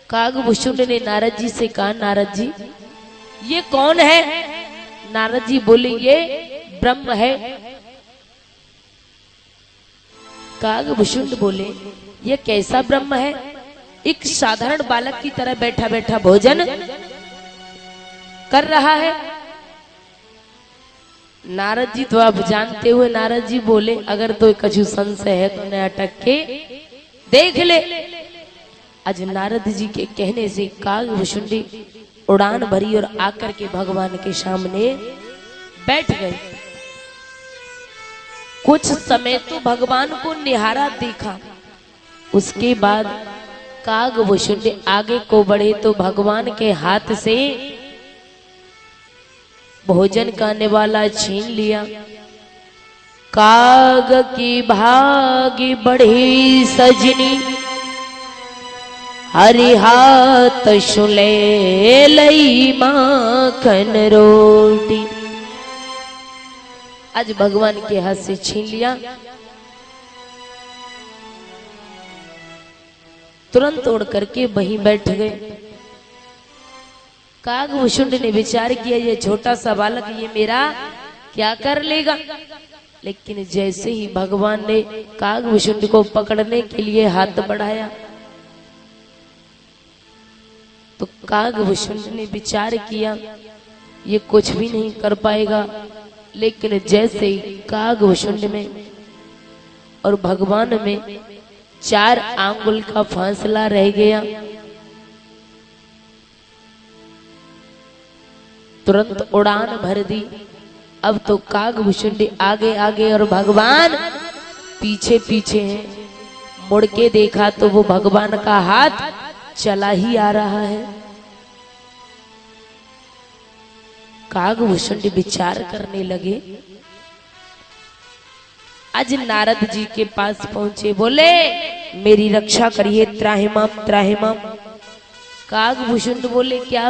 कागभूषण ने नारद जी से कहा, नारद जी ये कौन है? नारद जी बोले ये ब्रह्म है। कागभूषण बोले ये कैसा ब्रह्म है? एक साधारण बालक की तरह बैठा बैठा भोजन कर रहा है। नारद जी तो आप जानते हुए नारद जी बोले अगर तो कछु संशय है तो न अटक के देख ले। आज नारद जी के कहने से कागभूषण उड़ान भरी और आकर के भगवान के सामने बैठ गए। कुछ समय तो भगवान को निहारा देखा, उसके बाद कागभूषण आगे को बढ़े तो भगवान के हाथ से भोजन का निवाला छीन लिया। काग की भागी बढ़ी सजनी, हरि हाथ शुले लई माखन रोटी। आज भगवान के हाथ से छीन लिया, तुरंत उड़ करके वहीं बैठ गए। कागभूषण ने विचार किया ये छोटा सा बालक ये मेरा क्या कर लेगा, लेकिन जैसे ही भगवान ने कागभूषण को पकड़ने के लिए हाथ बढ़ाया तो कागभूषण ने विचार किया ये कुछ भी नहीं कर पाएगा। लेकिन जैसे ही कागभूषुंड में और भगवान में 4 आंगुल का फासला रह गया, तुरंत उड़ान भर दी। अब तो कागभूषुंड आगे आगे और भगवान पीछे पीछे हैं। मुड़ के देखा तो वो भगवान का हाथ चला ही आ रहा है। कागभूषुंड विचार करने लगे। आज नारद जी के पास पहुंचे, बोले मेरी रक्षा करिए, त्राहिमाम त्राहिमाम। कागभूषुंड बोले क्या?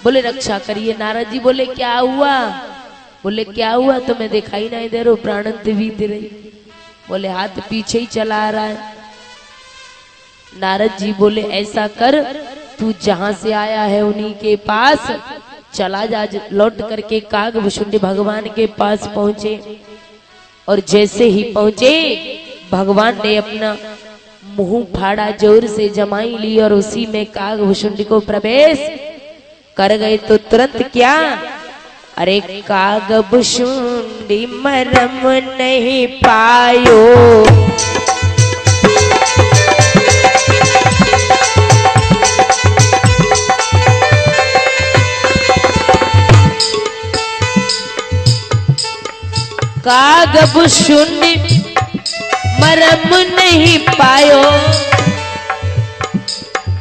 बोले रक्षा करिए। नारद जी बोले क्या हुआ? बोले क्या हुआ? तुम्हें दिखाई नहीं दे रहा? प्राणंत भी दे रही। बोले हाथ पीछे ही चला आ रहा है। नारद जी बोले ऐसा कर, तू जहां से आया है उन्हीं के पास चला जा। लौट करके कागभूषुंड भगवान के पास पहुंचे और जैसे ही पहुंचे भगवान ने अपना मुंह फाड़ा, जोर से जमाई ली और उसी में कागभूषुंड को प्रवेश कर गए। तो तुरंत क्या? अरे कागभूषुंड मरम नहीं पायो, कागभूषुंड मरम नहीं पायो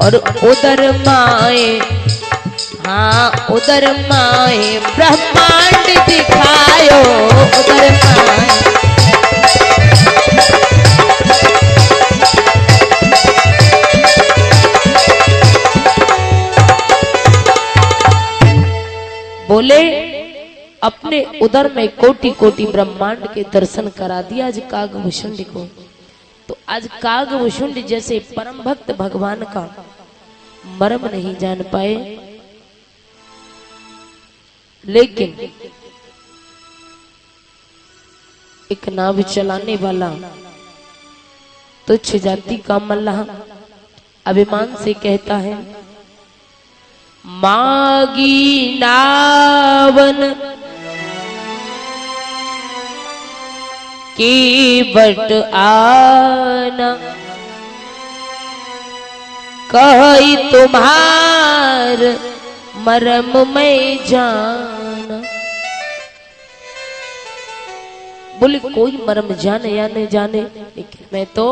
और उधर माए, हाँ उधर माए ब्रह्मांड दिखायो, उधर माए। बोले अपने उदर में कोटि कोटि ब्रह्मांड के दर्शन करा दिया आज कागभूषुंड को। तो आज कागभूषुंड जैसे परम भक्त भगवान का मर्म नहीं जान पाए, लेकिन एक नाव चलाने वाला तुच्छ जाति का मल्लाह अभिमान से कहता है, मागी नावन की बट आना, कही तुम्हार मरम में जाना। बोले कोई मरम जाने या नहीं जाने, लेकिन मैं तो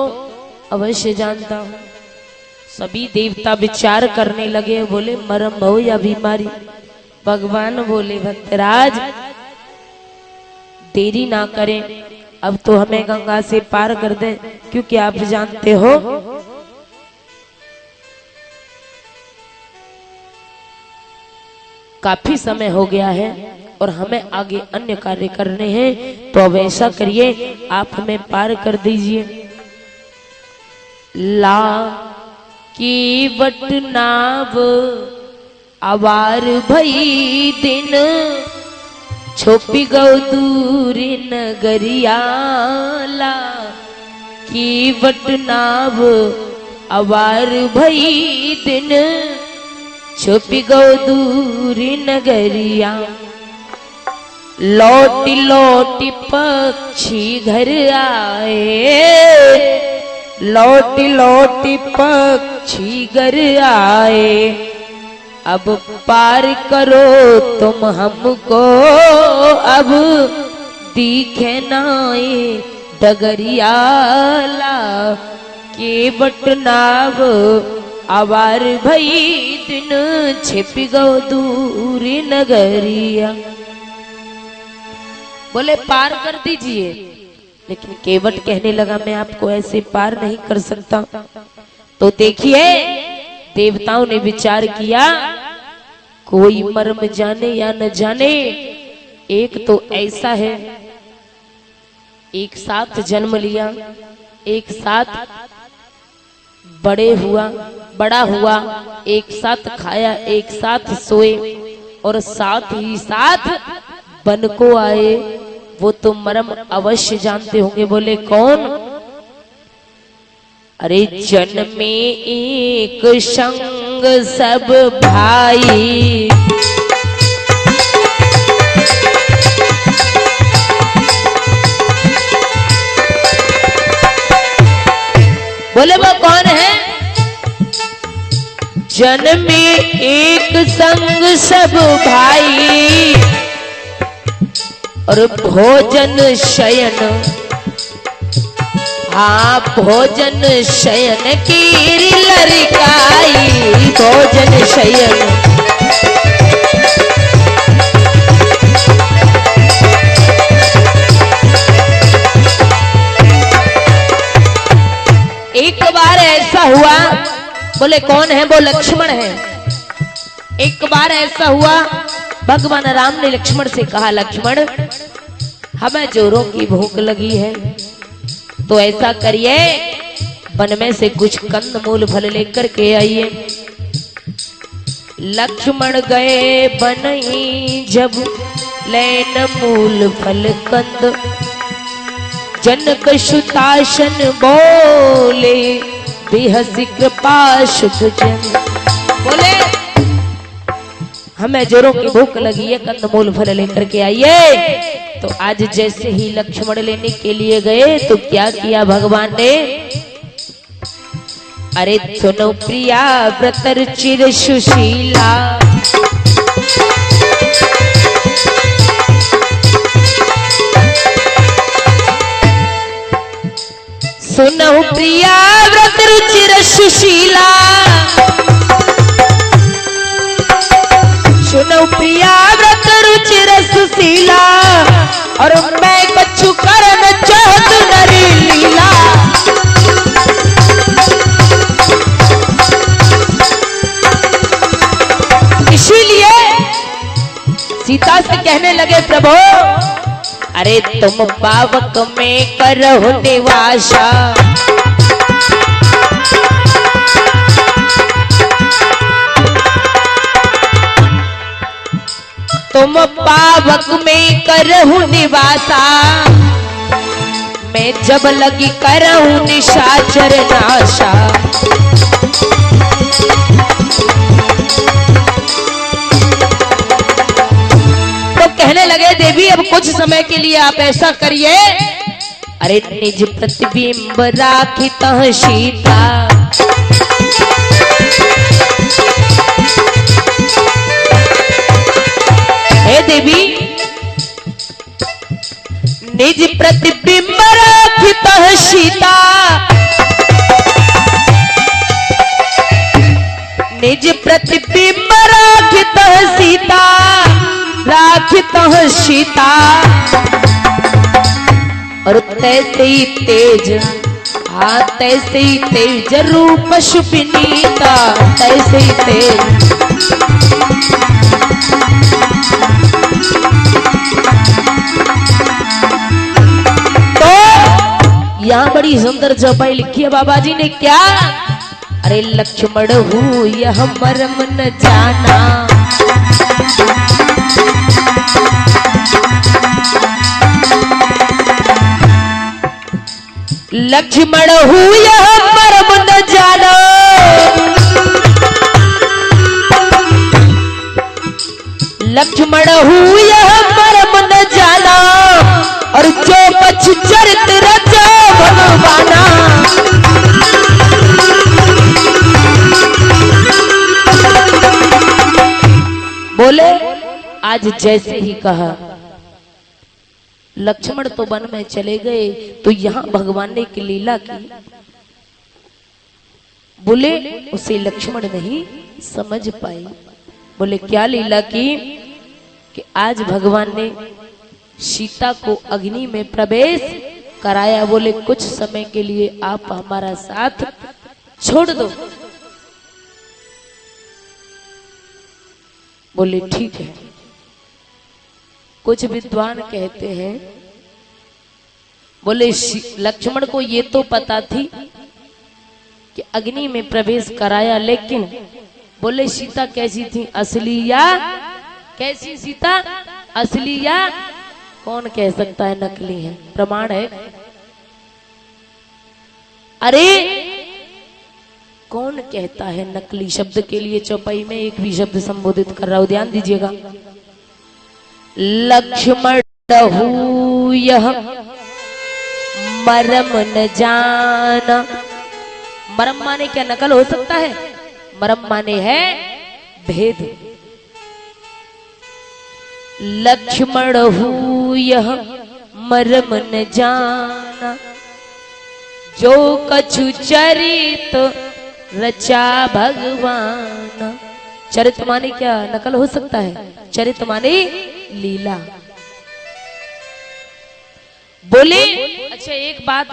अवश्य जानता हूँ। सभी देवता विचार करने लगे, बोले मरम हो या बीमारी। भगवान बोले भक्तराज देरी ना करें, अब तो हमें गंगा से पार कर दें, क्योंकि आप जानते हो काफी समय हो गया है और हमें आगे अन्य कार्य करने हैं। तो अब ऐसा करिए आप हमें पार कर दीजिए। ला की बट नाव आवार भई दिन, छोपी गौ दूरी नगरिया। ला की बट नाव आवार भई दिन, छोपी गौ दूरी नगरिया। लौटी लौटी पक्षी घर आए, लौटी लौटी पक्षी घर आए। अब पार करो तुम हमको, अब दिखे नाए डगरियाला। के बट नाव आवार भई दिन, छिपी गौ दूरी नगरिया। बोले पार कर दीजिए, लेकिन केवट कहने लगा मैं आपको ऐसे पार नहीं कर सकता। तो देखिए देवताओं ने विचार किया, कोई मर्म जाने या न जाने, एक तो ऐसा है एक साथ जन्म लिया, एक साथ बड़ा हुआ, एक साथ खाया, एक साथ सोए और साथ ही साथ बन को आए। वो तो मर्म अवश्य जानते होंगे। बोले कौन? अरे जन्मे एक संग सब भाई, जन्मे एक संग सब भाई और भोजन शयन, हाँ भोजन शयन की लड़काई, भोजन शयन। एक बार ऐसा हुआ, बोले कौन है? वो लक्ष्मण है। एक बार ऐसा हुआ, भगवान राम ने लक्ष्मण से कहा, लक्ष्मण हमें जोरों की भूख लगी है, तो ऐसा करिए वन में से कुछ कंद मूल फल लेकर के आइए। लक्ष्मण गए वन ही जब लेन मूल फल कंद, जनक सुतासन बोले बेहसी कृपा शुभ जन। बोले हमें जोरों की भूख लगी है, कंदमूल फल लेकर के आइए। तो आज जैसे ही लक्ष्मण लेने के लिए गए तो क्या किया भगवान ने? अरे सुनो प्रिया व्रतर चिर सुशीला, सुनो प्रिया व्रत रुचिर सुशीला, सुनो प्रिया व्रत रुचिर सुशीला, और मैं कछु करन चाहत नरी लीला। इसीलिए सीता से कहने लगे, प्रभु अरे तुम पावक में करहो निवासा, तुम पावक में करहु निवासा, मैं जब लगी करहु निशाचर नाशा। कहने लगे देवी अब कुछ समय के लिए आप ऐसा करिए, अरे निज प्रतिबिंब राखी तह सीता, हे देवी निज प्रतिबिंब राखी तह सीता, निज प्रतिबिंब राखी तह सीता, राखित सीता, और तैसे ही तेज, हाँ तैसे ही तेज रूप शुभिनीता, तैसे ही तेज। तो यहाँ बड़ी सुंदर चौपाई लिखी है बाबा जी ने, क्या? अरे लक्ष्मण हूँ यह मर्म न जाना, लक्ष्मण हूँ यह मर्म न जानो, लक्ष्मण हूँ यह मर्म न जाना, और जो कछु चरित रचा भगवाना। बोले आज जैसे ही कहा लक्ष्मण तो वन में चले गए, तो यहाँ भगवान ने एक लीला की। बोले उसे लक्ष्मण नहीं समझ पाए। बोले क्या लीला की? कि आज भगवान ने सीता को अग्नि में प्रवेश कराया। बोले कुछ समय के लिए आप हमारा साथ छोड़ दो। बोले ठीक है। कुछ विद्वान कहते हैं, बोले लक्ष्मण को ये तो पता थी कि अग्नि में प्रवेश कराया, लेकिन बोले सीता कैसी थी, असली या कैसी सीता, असली या कौन कह सकता है नकली है? प्रमाण है। अरे कौन कहता है नकली? शब्द के लिए चौपाई में एक भी शब्द संबोधित कर रहा हूं, ध्यान दीजिएगा। लक्ष्मण हूँ यह मरम न जाना। मरम माने क्या नकल हो सकता है? मरम माने है भेद। लक्ष्मण हूँ यह मरम न जाना, जो कछु चरित रचा भगवान। चरित माने क्या नकल हो सकता है? चरित माने लीला। बोले अच्छा एक बात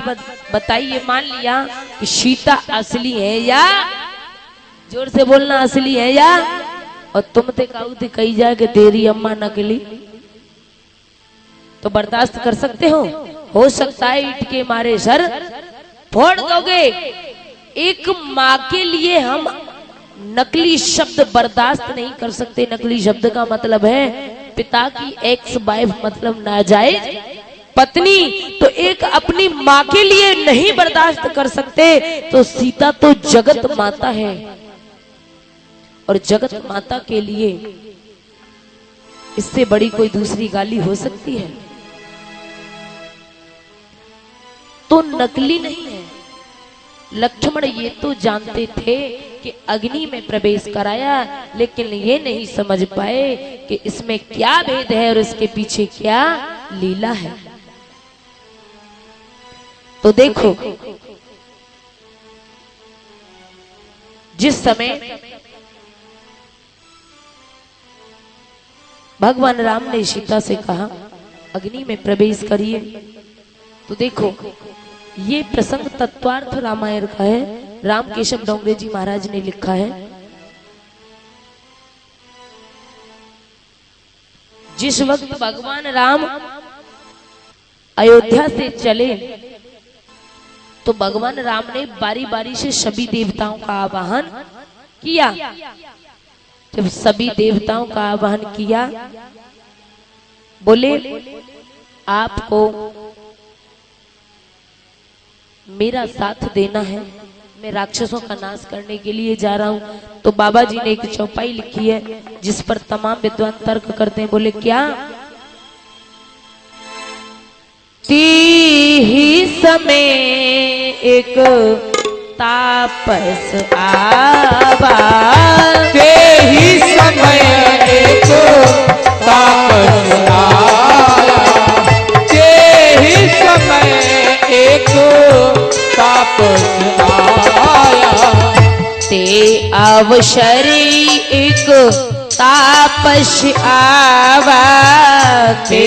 बताइए, मान लिया कि सीता असली है या, जोर से बोलना, असली है या, और तुम ते कहू थे कही जाए कि तेरी अम्मा नकली, तो बर्दाश्त कर सकते हो सकता है ईंट के मारे सर फोड़ दोगे। एक माँ के लिए हम नकली शब्द बर्दाश्त नहीं कर सकते। नकली शब्द का मतलब है पिता की एक्स वाइफ, मतलब नाजायज पत्नी। तो एक अपनी माँ के लिए नहीं बर्दाश्त कर सकते, तो सीता तो जगत माता है, और जगत माता के लिए इससे बड़ी कोई दूसरी गाली हो सकती है? तो नकली नहीं है। लक्ष्मण ये तो जानते थे कि अग्नि में प्रवेश कराया, लेकिन ये नहीं समझ पाए कि इसमें क्या भेद है और इसके पीछे क्या लीला है। तो देखो, जिस समय भगवान राम ने सीता से कहा अग्नि में प्रवेश करिए, तो देखो ये प्रसंग तत्वार्थ रामायण का है। राम केशव डोंगरे जी महाराज ने लिखा है। जिस वक्त भगवान राम अयोध्या से चले, तो भगवान राम ने बारी बारी से सभी देवताओं का आवाहन किया। जब सभी देवताओं का आवाहन किया, बोले आपको मेरा साथ देना है, मैं राक्षसों का नाश करने के लिए जा रहा हूं। तो बाबा जी ने एक चौपाई लिखी है जिस पर तमाम विद्वान तर्क करते हैं। बोले क्या? ही समय एक तापस आवा, ही समय एक तापस आया, ही समय एक तापस आया, ते अवसर एक तापस आवा, ते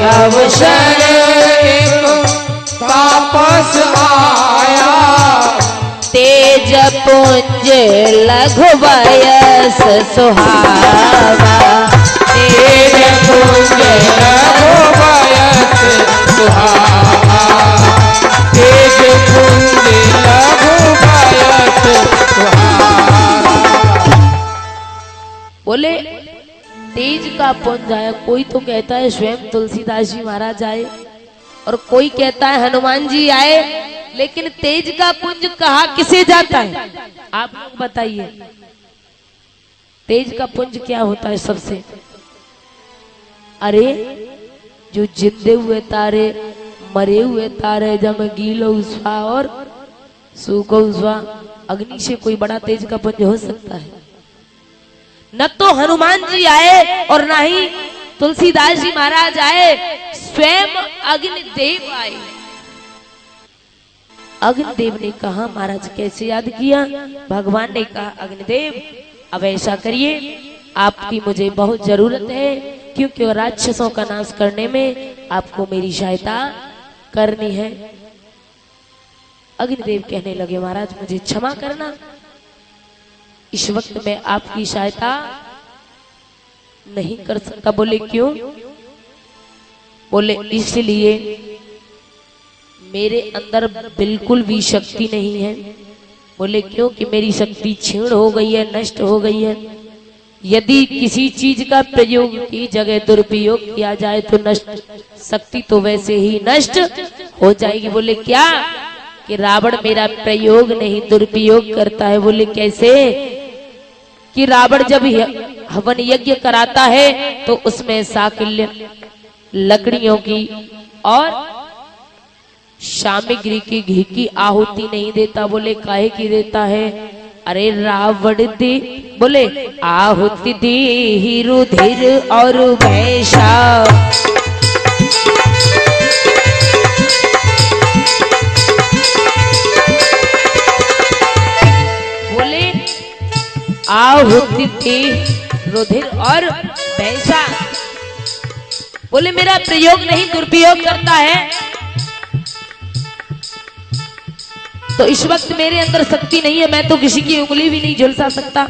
अवसर एक तापस आया, तेज पुंज लघु वयस सुहावा, तेज पुंज लघु वयस सुहावा, तेज पुंज लघु वयस सुहावा। बोले तेज का पुंज आया। कोई तो कहता है स्वयं तुलसीदास जी महाराज आए, और कोई कहता है हनुमान जी आए, लेकिन तेज का पुंज कहा किसे जाता है? आप लोग बताइए, तेज का पुंज क्या होता है सबसे? अरे जो जिंदे हुए तारे, मरे हुए तारे, जब गीलो उस्वा और सूखो उस्वा, अग्नि से कोई बड़ा तेज का पुंज हो सकता है? न तो हनुमान जी आए और ना ही तुलसीदास जी महाराज आए, स्वयं अग्निदेव आए। अग्निदेव ने कहा महाराज कैसे याद किया? भगवान ने कहा अग्निदेव अब ऐसा करिए, आपकी मुझे बहुत जरूरत है, क्योंकि राक्षसों का नाश करने में आपको मेरी सहायता करनी है। अग्निदेव कहने लगे महाराज मुझे क्षमा करना, इस वक्त मैं आपकी सहायता नहीं कर सकता। बोले क्यों? बोले इसलिए मेरे अंदर बिल्कुल भी शक्ति नहीं है। बोले क्यों? कि मेरी शक्ति क्षीण हो गई है, नष्ट हो गई है। यदि किसी चीज का प्रयोग की जगह दुरुपयोग किया जाए तो नष्ट, शक्ति तो वैसे ही नष्ट हो जाएगी। बोले क्या? कि रावण मेरा प्रयोग नहीं दुरुपयोग करता है। बोले कैसे? कि रावण जब हवन यज्ञ कराता है तो उसमें साकिल्य लकड़ियों की और सामग्री की घी की आहुति नहीं देता। बोले काहे की देता है? अरे रावण दी बोले आहुति दी रुधिर और वैशा, बोले आहुति दी रुधिर और वैशा, बोले मेरा प्रयोग नहीं दुरुपयोग करता है, तो इस वक्त मेरे अंदर शक्ति नहीं है, मैं तो किसी की उंगली भी नहीं झुलसा सकता।